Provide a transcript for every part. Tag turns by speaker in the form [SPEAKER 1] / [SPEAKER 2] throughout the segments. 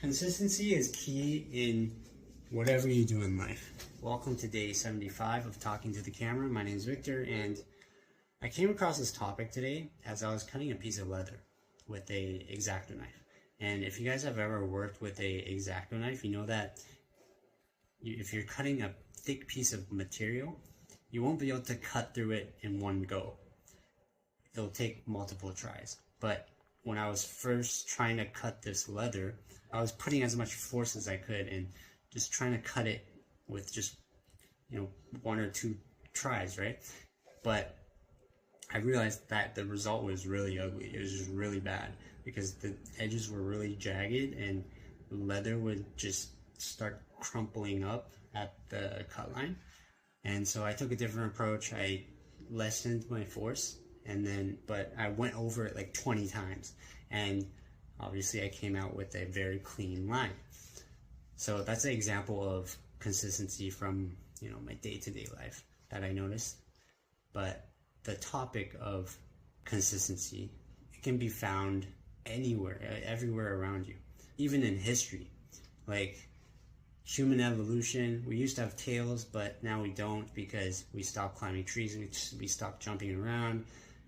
[SPEAKER 1] Consistency is key in whatever you do in life. Welcome to day 75 of Talking to the Camera. My name is Victor, and I came across this topic today as I was cutting a piece of leather with a exacto knife. And if you guys have ever worked with a exacto knife, you know that if you're cutting a thick piece of material, you won't be able to cut through it in one go. It'll take multiple tries. But when I was first trying to cut this leather, I was putting as much force as I could and just trying to cut it with just, one or two tries, right? But I realized that the result was really ugly. It was just really bad because the edges were really jagged and the leather would just start crumpling up at the cut line. And so I took a different approach. I lessened my force, but I went over it like 20 times. And obviously I came out with a very clean line. So that's an example of consistency from, my day-to-day life that I noticed. But the topic of consistency, it can be found anywhere, everywhere around you, even in history. Like human evolution, we used to have tails, but now we don't because we stopped climbing trees, we stopped jumping around,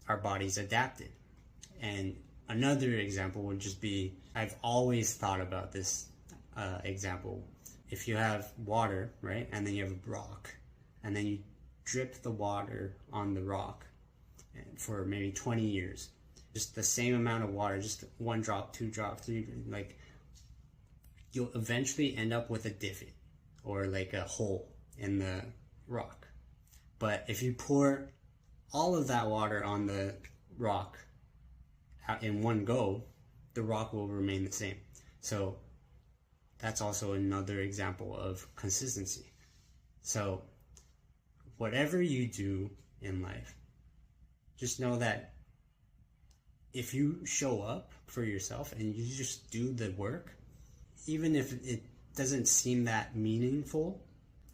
[SPEAKER 1] our bodies adapted. And another example would just be, I've always thought about this example. If you have water, right, and then you have a rock, and then you drip the water on the rock for maybe 20 years, just the same amount of water, just one drop, two drop, three, like you'll eventually end up with a divot or like a hole in the rock. But if you pour all of that water on the rock in one go, the rock will remain the same. So that's also another example of consistency. So whatever you do in life, just know that if you show up for yourself and you just do the work, even if it doesn't seem that meaningful,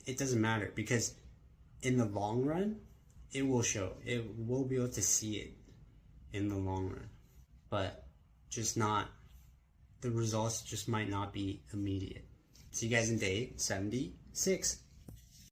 [SPEAKER 1] it doesn't matter, because in the long run, it will show. It will be able to see it in the long run. But the results just might not be immediate. See you guys in day 76.